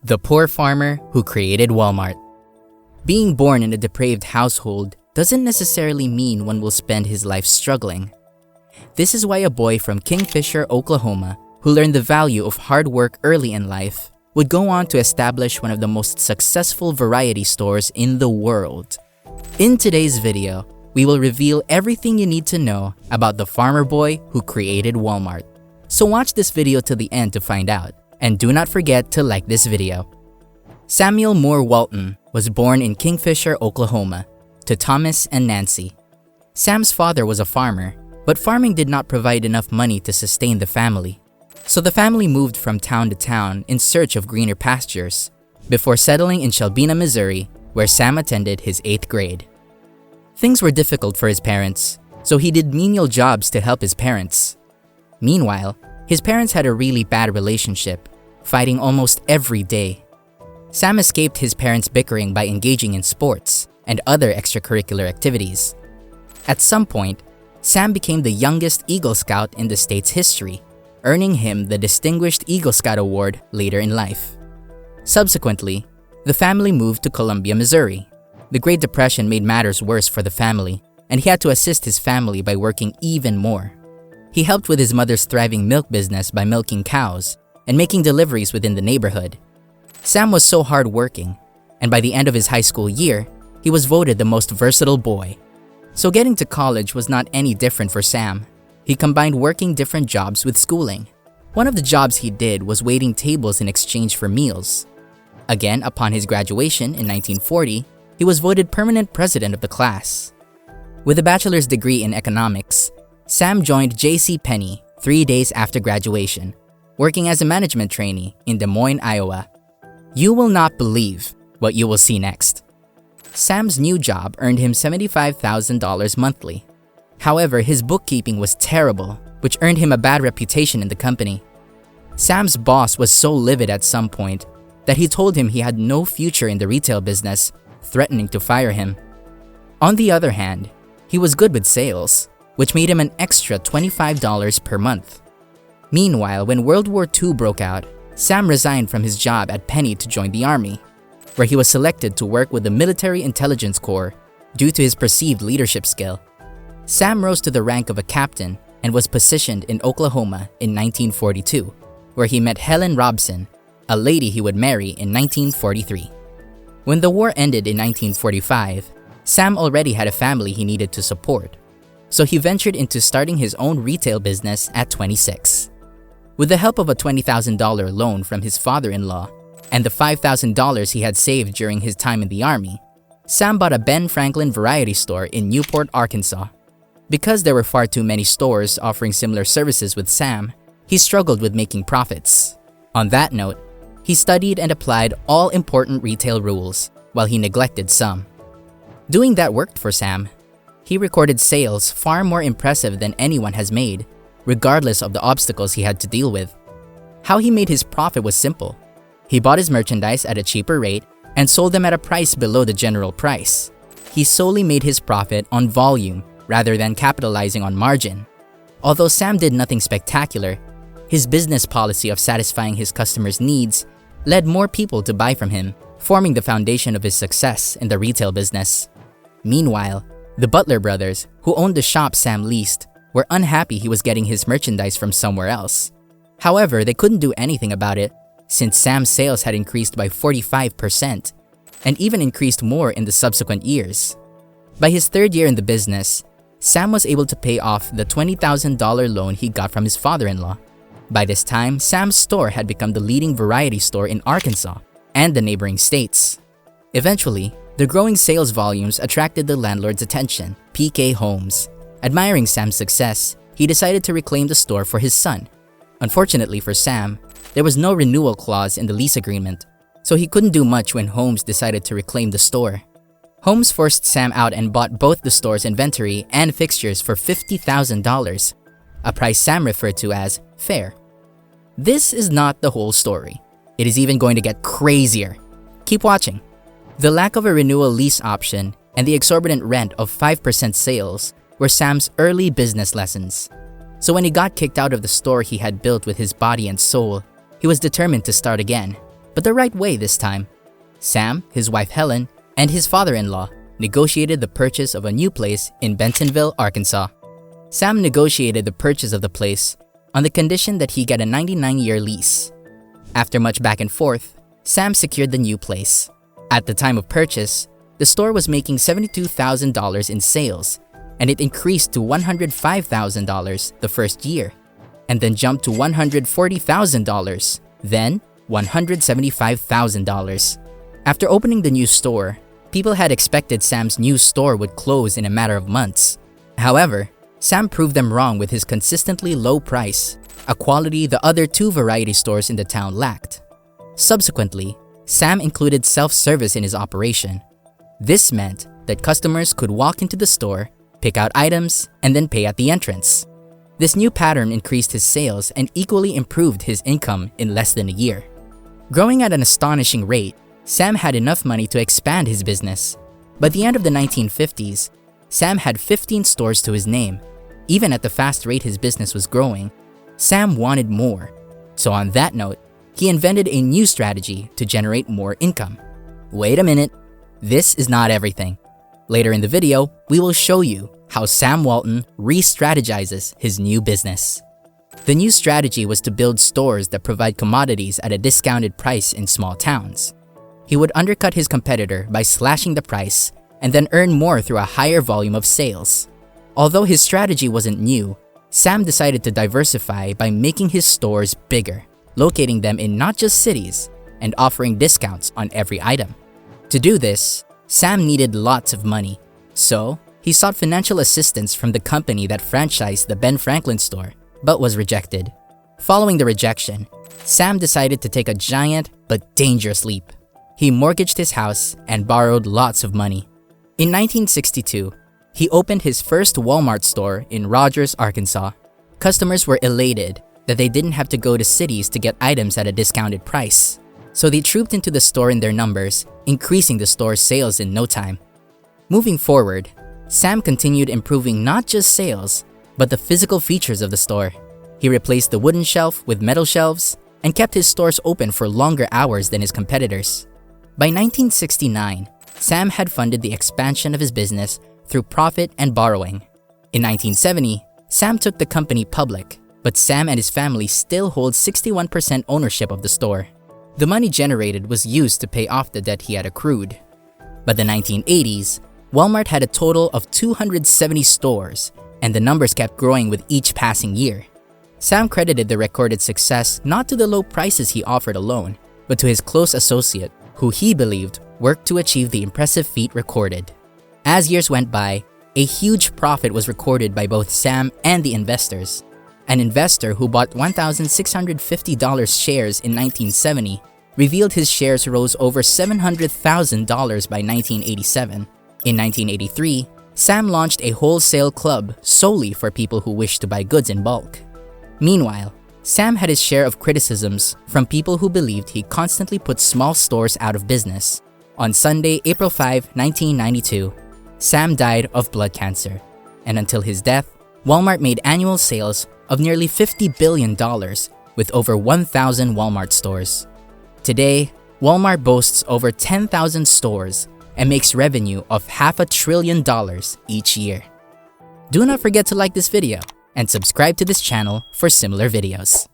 The poor farmer who created Wal-Mart. Being born in a depraved household doesn't necessarily mean one will spend his life struggling. This is why a boy from Kingfisher, Oklahoma, who learned the value of hard work early in life, would go on to establish one of the most successful variety stores in the world. In today's video, we will reveal everything you need to know about the farmer boy who created Wal-Mart. So watch this video to the end to find out, and do not forget to like this video. Samuel Moore Walton was born in Kingfisher, Oklahoma, to Thomas and Nancy. Sam's father was a farmer, but farming did not provide enough money to sustain the family. So the family moved from town to town in search of greener pastures, before settling in Shelbina, Missouri, where Sam attended his 8th grade. Things were difficult for his parents, so he did menial jobs to help his parents. Meanwhile, his parents had a really bad relationship, fighting almost every day. Sam escaped his parents' bickering by engaging in sports and other extracurricular activities. At some point, Sam became the youngest Eagle Scout in the state's history, earning him the Distinguished Eagle Scout Award later in life. Subsequently, the family moved to Columbia, Missouri. The Great Depression made matters worse for the family, and he had to assist his family by working even more. He helped with his mother's thriving milk business by milking cows and making deliveries within the neighborhood. Sam was so hardworking, and by the end of his high school year, he was voted the most versatile boy. So getting to college was not any different for Sam. He combined working different jobs with schooling. One of the jobs he did was waiting tables in exchange for meals. Again, upon his graduation in 1940, he was voted permanent president of the class. With a bachelor's degree in economics, Sam joined J.C. Penney 3 days after graduation, working as a management trainee in Des Moines, Iowa. You will not believe what you will see next. Sam's new job earned him $75,000 monthly. However, his bookkeeping was terrible, which earned him a bad reputation in the company. Sam's boss was so livid at some point that he told him he had no future in the retail business, threatening to fire him. On the other hand, he was good with sales, which made him an extra $25 per month. Meanwhile, when World War II broke out, Sam resigned from his job at Penny to join the army, where he was selected to work with the Military Intelligence Corps due to his perceived leadership skill. Sam rose to the rank of a captain and was positioned in Oklahoma in 1942, where he met Helen Robson, a lady he would marry in 1943. When the war ended in 1945, Sam already had a family he needed to support, so he ventured into starting his own retail business at 26. With the help of a $20,000 loan from his father-in-law and the $5,000 he had saved during his time in the army, Sam bought a Ben Franklin variety store in Newport, Arkansas. Because there were far too many stores offering similar services with Sam, he struggled with making profits. On that note, he studied and applied all important retail rules while he neglected some. Doing that worked for Sam. He recorded sales far more impressive than anyone has made, regardless of the obstacles he had to deal with. How he made his profit was simple. He bought his merchandise at a cheaper rate and sold them at a price below the general price. He solely made his profit on volume rather than capitalizing on margin. Although Sam did nothing spectacular, his business policy of satisfying his customers' needs led more people to buy from him, forming the foundation of his success in the retail business. Meanwhile, the Butler brothers, who owned the shop Sam leased, were unhappy he was getting his merchandise from somewhere else. However, they couldn't do anything about it, since Sam's sales had increased by 45% and even increased more in the subsequent years. By his 3rd year in the business, Sam was able to pay off the $20,000 loan he got from his father-in-law. By this time, Sam's store had become the leading variety store in Arkansas and the neighboring states. Eventually, the growing sales volumes attracted the landlord's attention, PK Homes. Admiring Sam's success, he decided to reclaim the store for his son. Unfortunately for Sam, there was no renewal clause in the lease agreement, so he couldn't do much when Holmes decided to reclaim the store. Holmes forced Sam out and bought both the store's inventory and fixtures for $50,000, a price Sam referred to as fair. This is not the whole story. It is even going to get crazier. Keep watching. The lack of a renewal lease option and the exorbitant rent of 5% sales were Sam's early business lessons. So when he got kicked out of the store he had built with his body and soul, he was determined to start again, but the right way this time. Sam, his wife Helen, and his father-in-law negotiated the purchase of a new place in Bentonville, Arkansas. Sam negotiated the purchase of the place on the condition that he get a 99-year lease. After much back and forth, Sam secured the new place. At the time of purchase, the store was making $72,000 in sales, and it increased to $105,000 the first year, and then jumped to $140,000, then $175,000. After opening the new store, people had expected Sam's new store would close in a matter of months. However, Sam proved them wrong with his consistently low price, a quality the other two variety stores in the town lacked. Subsequently, Sam included self-service in his operation. This meant that customers could walk into the store, pick out items, and then pay at the entrance. This new pattern increased his sales and equally improved his income in less than a year. Growing at an astonishing rate, Sam had enough money to expand his business. By the end of the 1950s, Sam had 15 stores to his name. Even at the fast rate his business was growing, Sam wanted more. So on that note, he invented a new strategy to generate more income. Wait a minute, this is not everything. Later in the video, we will show you how Sam Walton re-strategizes his new business. The new strategy was to build stores that provide commodities at a discounted price in small towns. He would undercut his competitor by slashing the price and then earn more through a higher volume of sales. Although his strategy wasn't new, Sam decided to diversify by making his stores bigger, locating them in not just cities, and offering discounts on every item. To do this, Sam needed lots of money, so he sought financial assistance from the company that franchised the Ben Franklin store, but was rejected. Following the rejection, Sam decided to take a giant but dangerous leap. He mortgaged his house and borrowed lots of money. In 1962, he opened his first Wal-Mart store in Rogers, Arkansas. Customers were elated that they didn't have to go to cities to get items at a discounted price, so they trooped into the store in their numbers, increasing the store's sales in no time. Moving forward, Sam continued improving not just sales, but the physical features of the store. He replaced the wooden shelf with metal shelves and kept his stores open for longer hours than his competitors. By 1969, Sam had funded the expansion of his business through profit and borrowing. In 1970, Sam took the company public, but Sam and his family still hold 61% ownership of the store. The money generated was used to pay off the debt he had accrued. By the 1980s, Wal-Mart had a total of 270 stores, and the numbers kept growing with each passing year. Sam credited the recorded success not to the low prices he offered alone, but to his close associate, who he believed worked to achieve the impressive feat recorded. As years went by, a huge profit was recorded by both Sam and the investors. An investor who bought $1,650 shares in 1970 revealed his shares rose over $700,000 by 1987. In 1983, Sam launched a wholesale club solely for people who wished to buy goods in bulk. Meanwhile, Sam had his share of criticisms from people who believed he constantly put small stores out of business. On Sunday, April 5, 1992, Sam died of blood cancer, and until his death, Wal-Mart made annual sales of nearly $50 billion with over 1,000 Wal-Mart stores. Today, Wal-Mart boasts over 10,000 stores and makes revenue of $500 billion each year. Do not forget to like this video and subscribe to this channel for similar videos.